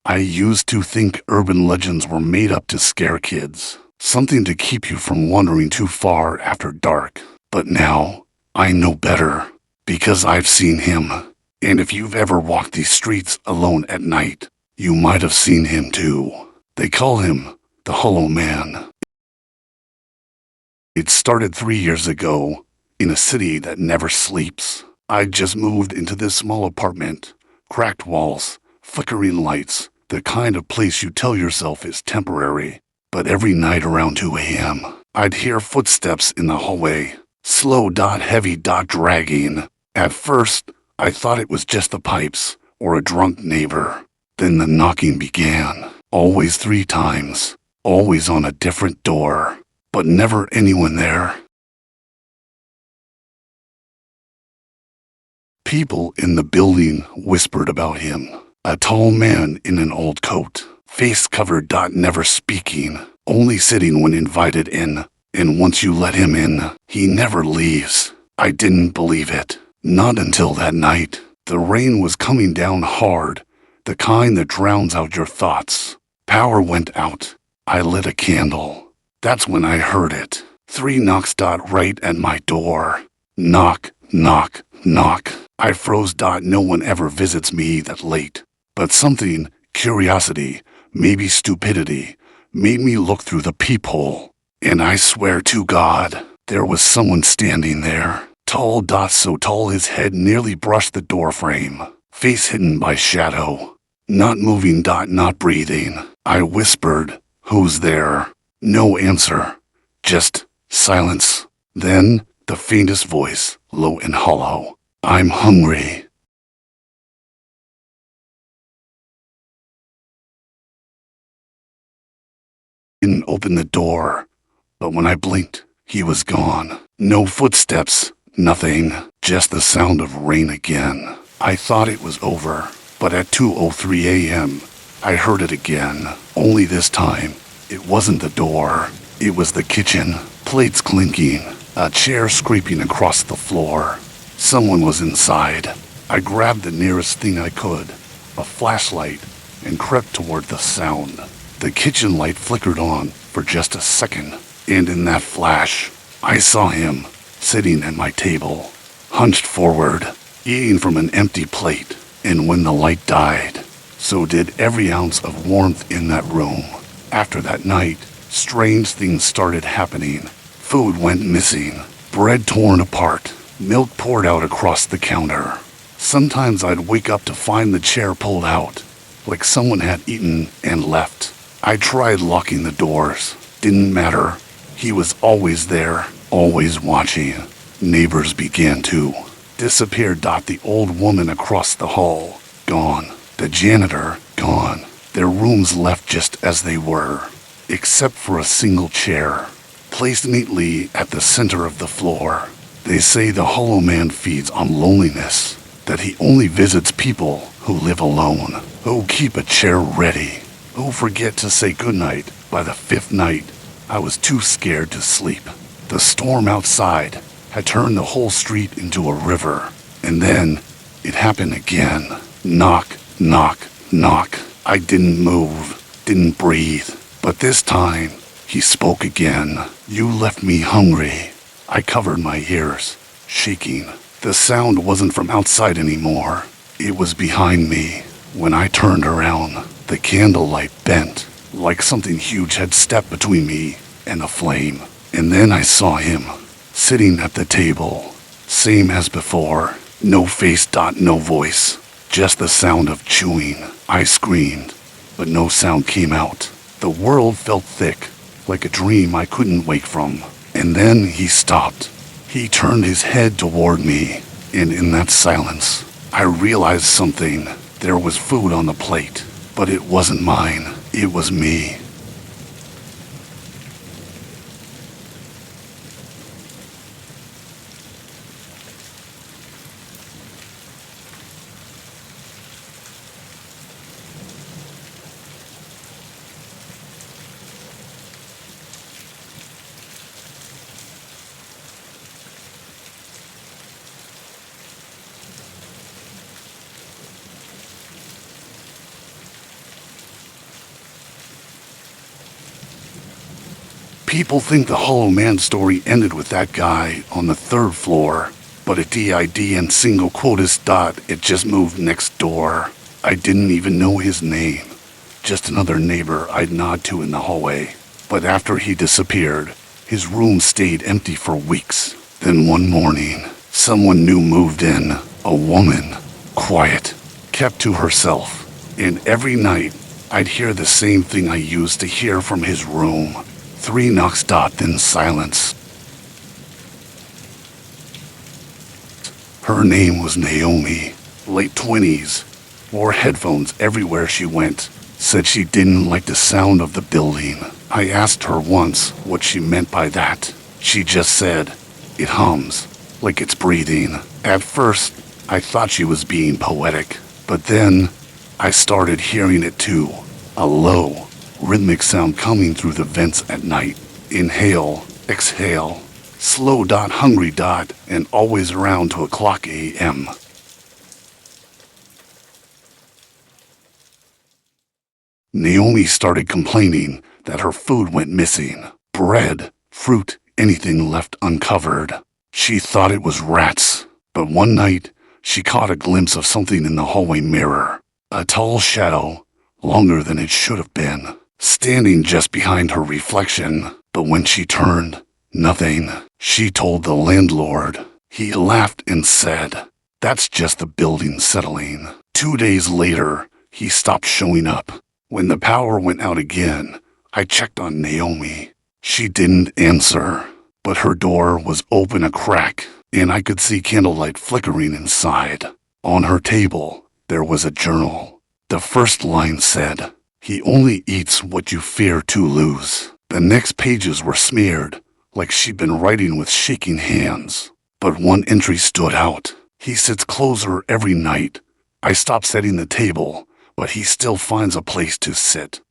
I used to think urban legends were made up to scare kids, something to keep you from wandering too far after dark. But now, I know better, because I've seen him. And if you've ever walked these streets alone at night, you might have seen him too. They call him the Hollow Man. It started 3 years ago, in a city that never sleeps. I just moved into this small apartment, cracked walls, flickering lights, the kind of place you tell yourself is temporary. But every night around 2 a.m., I'd hear footsteps in the hallway, slow heavy dragging. At first, I thought it was just the pipes or a drunk neighbor. Then the knocking began, always 3 times, always on a different door, but never anyone there. People in the building whispered about him. A tall man in an old coat, face covered, never speaking, only sitting when invited in. And once you let him in, he never leaves. I didn't believe it. Not until that night. The rain was coming down hard, the kind that drowns out your thoughts. Power went out. I lit a candle. That's when I heard it. 3 knocks, right at my door. Knock, knock, knock. I froze. No one ever visits me that late. But something, curiosity, maybe stupidity, made me look through the peephole. And I swear to God, there was someone standing there. Tall, so tall his head nearly brushed the doorframe. Face hidden by shadow. Not moving, not breathing. I whispered, "Who's there?" No answer. Just silence. Then, the faintest voice, low and hollow. "I'm hungry." Didn't open the door, but when I blinked, he was gone. No footsteps, nothing, just the sound of rain again. I thought it was over, but at 2:03 a.m., I heard it again. Only this time, it wasn't the door. It was the kitchen, plates clinking, a chair scraping across the floor. Someone was inside. I grabbed the nearest thing I could, a flashlight, and crept toward the sound. The kitchen light flickered on for just a second, and in that flash, I saw him sitting at my table, hunched forward, eating from an empty plate. And when the light died, so did every ounce of warmth in that room. After that night, strange things started happening. Food went missing, bread torn apart, milk poured out across the counter. Sometimes I'd wake up to find the chair pulled out, like someone had eaten and left. I tried locking the doors. Didn't matter. He was always there, always watching. Neighbors began to disappear. The old woman across the hall, gone. The janitor, gone. Their rooms left just as they were, except for a single chair, placed neatly at the center of the floor. They say the Hollow Man feeds on loneliness, that he only visits people who live alone, who keep a chair ready, who forget to say goodnight by the 5th night. I was too scared to sleep. The storm outside had turned the whole street into a river. And then it happened again. Knock, knock, knock. I didn't move, didn't breathe. But this time, he spoke again. "You left me hungry." I covered my ears, shaking. The sound wasn't from outside anymore. It was behind me. When I turned around, the candlelight bent, like something huge had stepped between me and the flame. And then I saw him, sitting at the table, same as before. No face, no voice, just the sound of chewing. I screamed, but no sound came out. The world felt thick, like a dream I couldn't wake from. And then he stopped. He turned his head toward me, and in that silence, I realized something. There was food on the plate, but it wasn't mine. It was me. People think the Hollow Man story ended with that guy on the 3rd floor, but it did and single quotas dot, it just moved next door. I didn't even know his name, just another neighbor I'd nod to in the hallway. But after he disappeared, his room stayed empty for weeks. Then one morning, someone new moved in, a woman, quiet, kept to herself, and every night I'd hear the same thing I used to hear from his room. 3 knocks dot, then silence. Her name was Naomi, late 20s, wore headphones everywhere she went, said she didn't like the sound of the building. I asked her once what she meant by that. She just said, "It hums, like it's breathing." At first, I thought she was being poetic, but then I started hearing it too, a low, rhythmic sound coming through the vents at night. Inhale, exhale, slow dot, hungry dot, and always around 2 o'clock a.m. Naomi started complaining that her food went missing. Bread, fruit, anything left uncovered. She thought it was rats, but one night she caught a glimpse of something in the hallway mirror. A tall shadow, longer than it should have been, standing just behind her reflection. But when she turned, nothing. She told the landlord. He laughed and said, "That's just the building settling." 2 days later, he stopped showing up. When the power went out again, I checked on Naomi. She didn't answer, but her door was open a crack, and I could see candlelight flickering inside. On her table, there was a journal. The first line said, "He only eats what you fear to lose." The next pages were smeared, like she'd been writing with shaking hands. But one entry stood out. "He sits closer every night. I stopped setting the table, but he still finds a place to sit."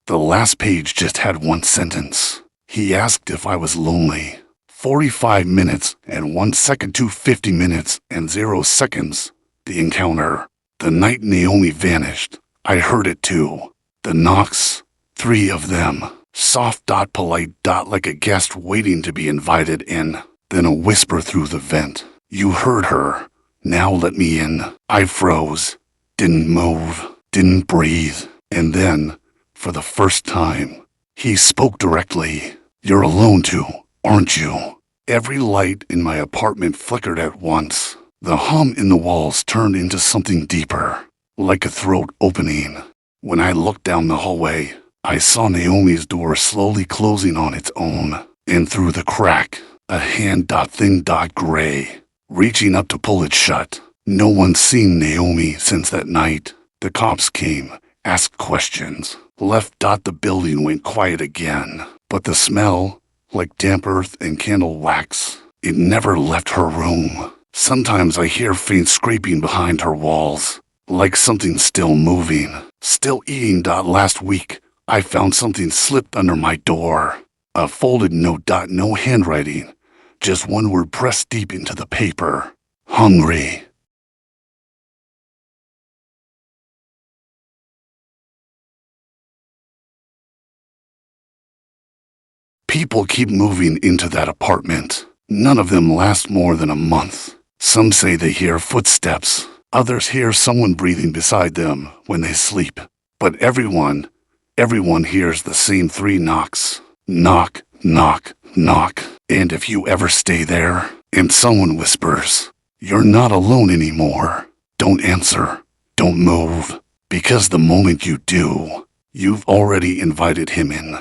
The last page just had one sentence. He asked if I was lonely. 45 minutes and 1 second to 50 minutes and 0 seconds. The encounter. The night Naomi vanished, I heard it too. The knocks, 3 of them. Soft dot, polite dot, like a guest waiting to be invited in. Then a whisper through the vent. "You heard her. Now let me in." I froze. Didn't move. Didn't breathe. And then, for the first time, he spoke directly. "You're alone too, aren't you?" Every light in my apartment flickered at once. The hum in the walls turned into something deeper, like a throat opening. When I looked down the hallway, I saw Naomi's door slowly closing on its own, and through the crack, a hand dot thing dot gray, reaching up to pull it shut. No one's seen Naomi since that night. The cops came, asked questions, left dot, the building went quiet again. But the smell, like damp earth and candle wax, it never left her room. Sometimes I hear faint scraping behind her walls, like something still moving, still eating dot. Last week, I found something slipped under my door. A folded note dot, no handwriting, just one word pressed deep into the paper. Hungry. People keep moving into that apartment. None of them last more than a month. Some say they hear footsteps. Others hear someone breathing beside them when they sleep. But everyone hears the same 3 knocks. Knock, knock, knock. And if you ever stay there, and someone whispers, "You're not alone anymore," don't answer. Don't move. Because the moment you do, you've already invited him in.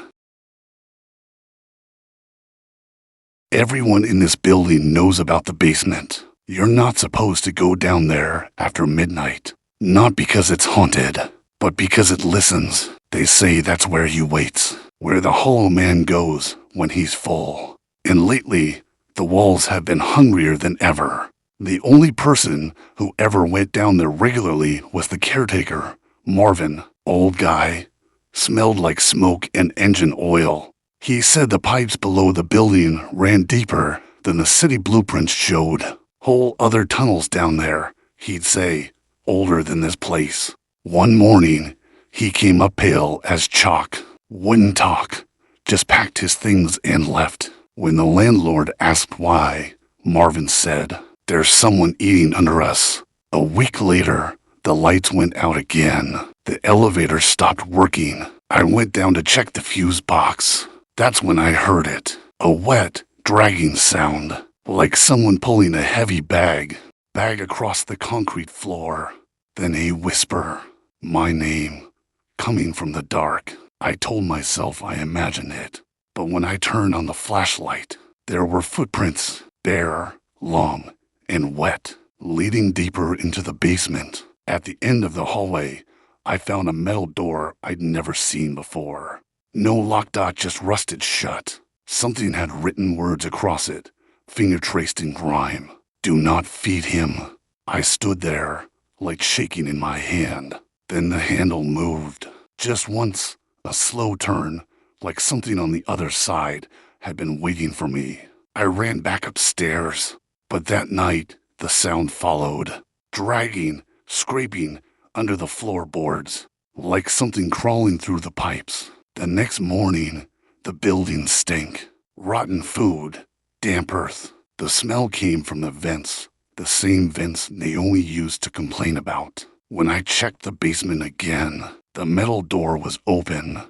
Everyone in this building knows about the basement. You're not supposed to go down there after midnight. Not because it's haunted, but because it listens. They say that's where he waits, where the Hollow Man goes when he's full. And lately, the walls have been hungrier than ever. The only person who ever went down there regularly was the caretaker, Marvin, old guy. Smelled like smoke and engine oil. He said the pipes below the building ran deeper than the city blueprints showed. Whole other tunnels down there, he'd say, older than this place. One morning, He came up pale as chalk, wouldn't talk, just packed his things and left. When the landlord asked why, Marvin said, "There's someone eating under us." A week later, the lights went out again. The elevator stopped working. I went down to check the fuse box. That's when I heard it. A wet, dragging sound, like someone pulling a heavy bag across the concrete floor. Then a whisper, my name, coming from the dark. I told myself I imagined it. But when I turned on the flashlight, there were footprints, bare, long, and wet, leading deeper into the basement. At the end of the hallway, I found a metal door I'd never seen before. No lock dot, just rusted shut. Something had written words across it, finger traced in grime. "Do not feed him." I stood there, like shaking in my hand. Then the handle moved. Just once, a slow turn, like something on the other side had been waiting for me. I ran back upstairs, but that night the sound followed, dragging, scraping under the floorboards, like something crawling through the pipes. The next morning, the building stank. Rotten food, damp earth. The smell came from the vents, the same vents Naomi used to complain about. When I checked the basement again, the metal door was open.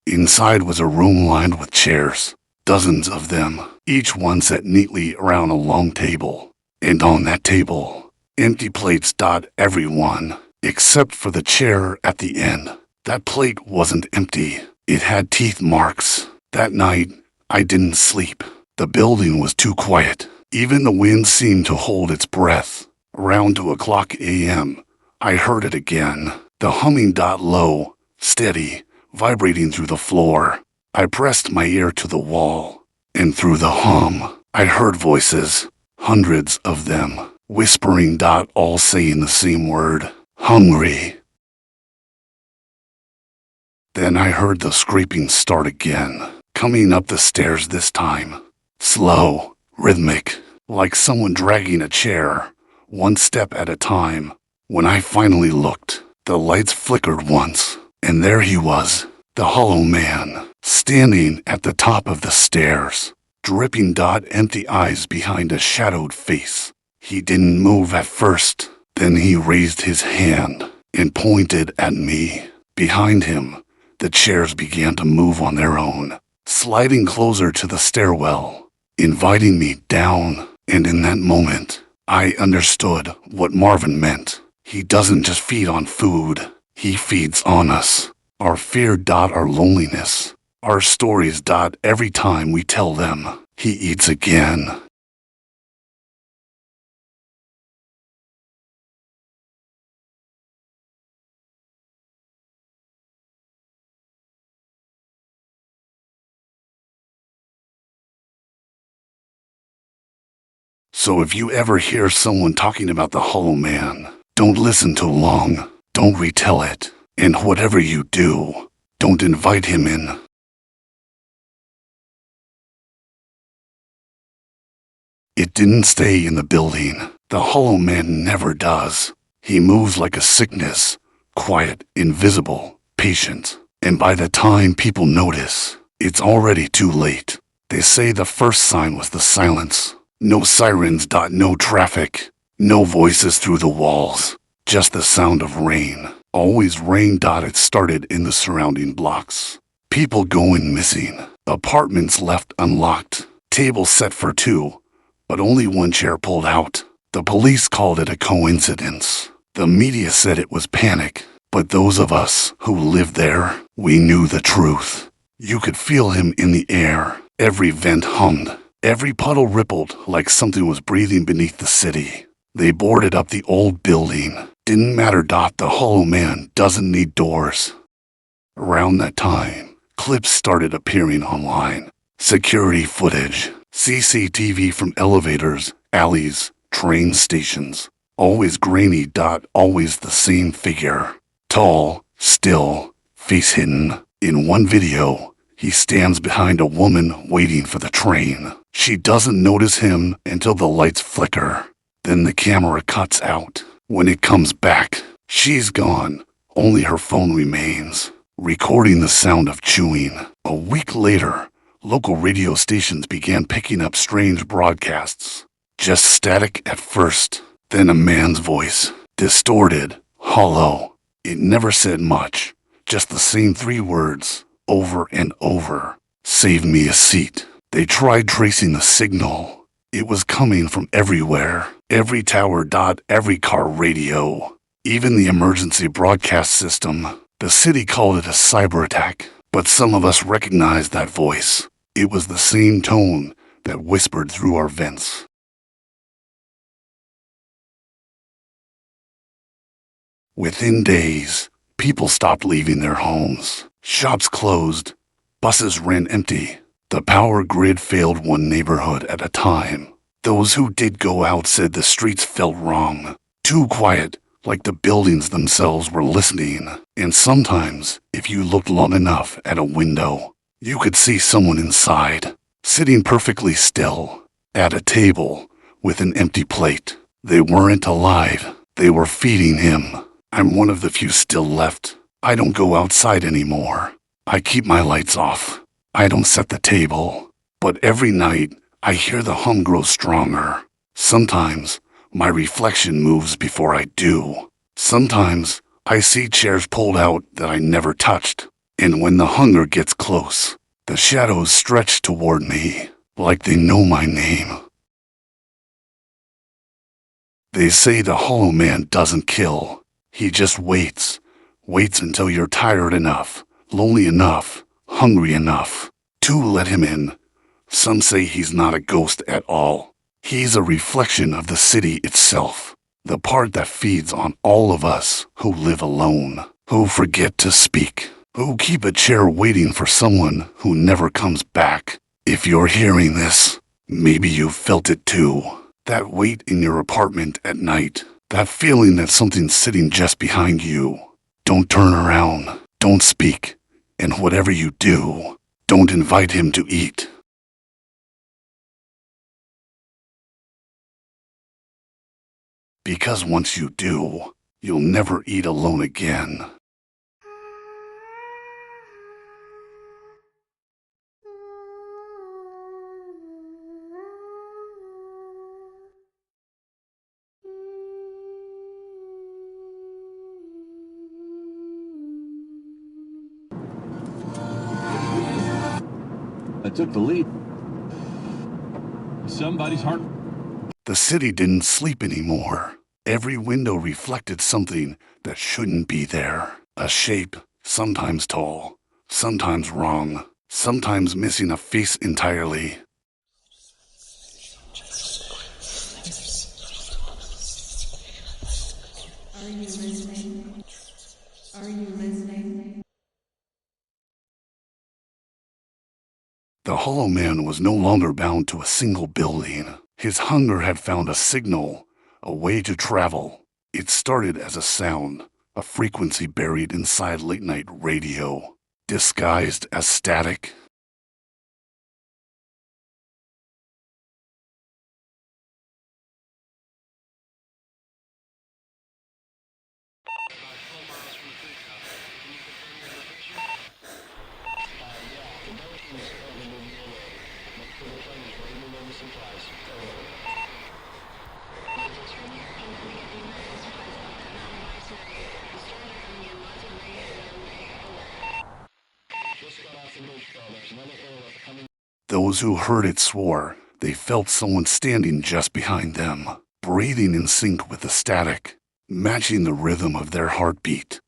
Inside was a room lined with chairs, dozens of them, each one set neatly around a long table. And on that table, empty plates dot everyone, except for the chair at the end. That plate wasn't empty. It had teeth marks. That night, I didn't sleep. The building was too quiet. Even the wind seemed to hold its breath. Around 2:00 a.m., I heard it again. The humming dot low, steady, vibrating through the floor. I pressed my ear to the wall, and through the hum, I heard voices, hundreds of them, whispering dot all saying the same word, hungry. Then I heard the scraping start again, coming up the stairs this time. Slow, rhythmic, like someone dragging a chair, one step at a time. When I finally looked, the lights flickered once, and there he was, the hollow man, standing at the top of the stairs, dripping dot empty eyes behind a shadowed face. He didn't move at first, then he raised his hand and pointed at me. Behind him, the chairs began to move on their own, sliding closer to the stairwell, inviting me down. And in that moment, I understood what Marvin meant. He doesn't just feed on food, he feeds on us. Our fear dot our loneliness, our stories dot every time we tell them. He eats again. So if you ever hear someone talking about the Hollow Man, don't listen too long, don't retell it, and whatever you do, don't invite him in. It didn't stay in the building. The Hollow Man never does. He moves like a sickness, quiet, invisible, patient, and by the time people notice, it's already too late. They say the first sign was the silence. No sirens, no traffic, no voices through the walls, just the sound of rain. Always rain. It started in the surrounding blocks. People going missing, apartments left unlocked, tables set for two, but only one chair pulled out. The police called it a coincidence. The media said it was panic, but those of us who lived there, we knew the truth. You could feel him in the air. Every vent hummed. Every puddle rippled like something was breathing beneath the city. They boarded up the old building. Didn't matter. The Hollow Man doesn't need doors. Around that time, clips started appearing online. Security footage, CCTV from elevators, alleys, train stations. Always grainy. Always the same figure. Tall, still, face hidden. In one video, he stands behind a woman waiting for the train. She doesn't notice him until the lights flicker. Then the camera cuts out. When it comes back, she's gone, Only her phone remains, recording the sound of chewing. A week later, local radio stations began picking up strange broadcasts. Just static at first, then a man's voice, distorted, hollow. It never said much, just the same 3 words, over and over. Save me a seat. They tried tracing the signal. It was coming from everywhere. Every tower, every car radio. Even the emergency broadcast system. The city called it a cyber attack, but some of us recognized that voice. It was the same tone that whispered through our vents. Within days, people stopped leaving their homes. Shops closed. Buses ran empty. The power grid failed one neighborhood at a time. Those who did go out said the streets felt wrong. Too quiet, like the buildings themselves were listening. And sometimes, if you looked long enough at a window, you could see someone inside, sitting perfectly still, at a table, with an empty plate. They weren't alive. They were feeding him. I'm one of the few still left. I don't go outside anymore. I keep my lights off. I don't set the table. But every night, I hear the hum grow stronger. Sometimes, my reflection moves before I do. Sometimes, I see chairs pulled out that I never touched. And when the hunger gets close, the shadows stretch toward me, like they know my name. They say the Hollow Man doesn't kill. He just waits until you're tired enough, lonely enough, hungry enough to let him in. Some say he's not a ghost at all. He's a reflection of the city itself, the part that feeds on all of us who live alone, who forget to speak, who keep a chair waiting for someone who never comes back. If you're hearing this, maybe you've felt it too. That weight in your apartment at night. That feeling that something's sitting just behind you. Don't turn around. Don't speak. And whatever you do, don't invite him to eat. Because once you do, you'll never eat alone again. I took the lead. Somebody's heart. The city didn't sleep anymore. Every window reflected something that shouldn't be there. A shape, sometimes tall, sometimes wrong, sometimes missing a face entirely. Are you listening? Are you listening? The Hollow Man was no longer bound to a single building. His hunger had found a signal, a way to travel. It started as a sound, a frequency buried inside late-night radio, disguised as static. Those who heard it swore they felt someone standing just behind them, breathing in sync with the static, matching the rhythm of their heartbeat.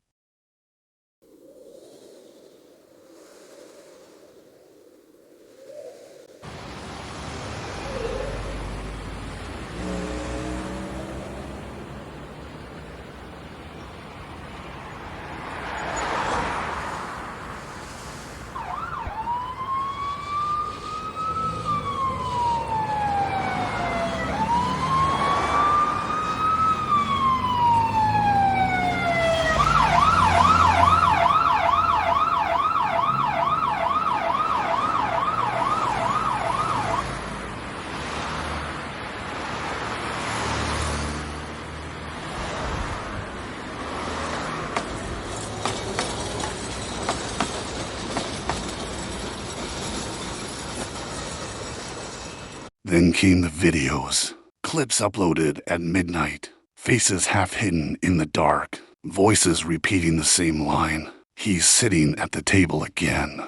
Then came the videos. Clips uploaded at midnight. Faces half hidden in the dark. Voices repeating the same line. He's sitting at the table again.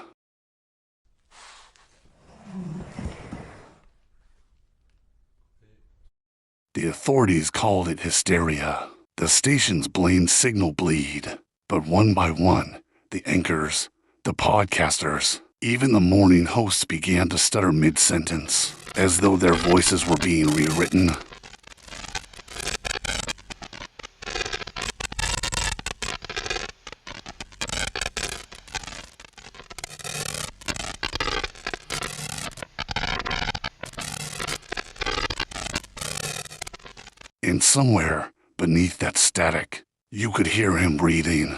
The authorities called it hysteria. The stations blamed signal bleed. But one by one, the anchors, the podcasters, even the morning hosts began to stutter mid-sentence, as though their voices were being rewritten. And somewhere beneath that static, you could hear him breathing.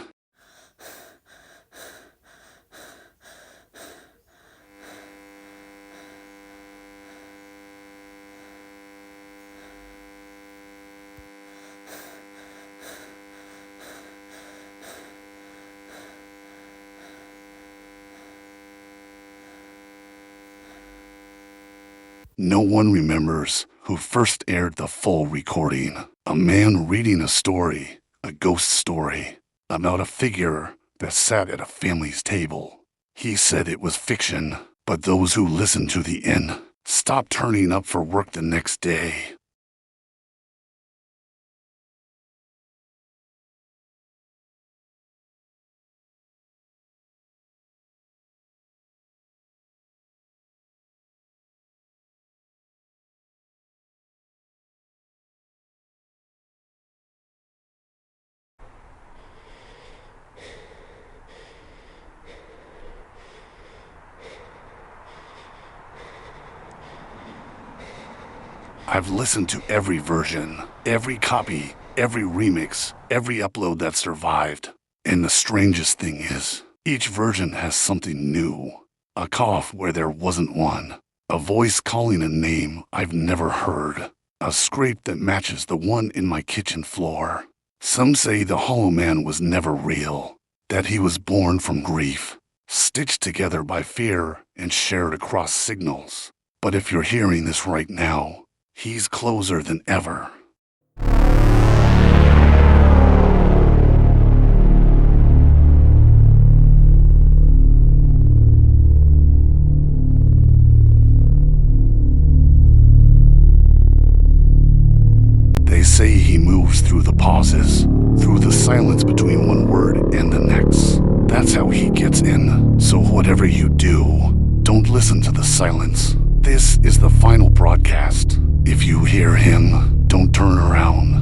No one remembers who first aired the full recording. A man reading a story, a ghost story, about a figure that sat at a family's table. He said it was fiction, but those who listened to the end stopped turning up for work the next day. I've listened to every version, every copy, every remix, every upload that survived. And the strangest thing is, each version has something new. A cough where there wasn't one. A voice calling a name I've never heard. A scrape that matches the one in my kitchen floor. Some say the Hollow Man was never real. That he was born from grief, stitched together by fear and shared across signals. But if you're hearing this right now, he's closer than ever. They say he moves through the pauses, through the silence between one word and the next. That's how he gets in. So whatever you do, don't listen to the silence. This is the final broadcast. If you hear him, don't turn around.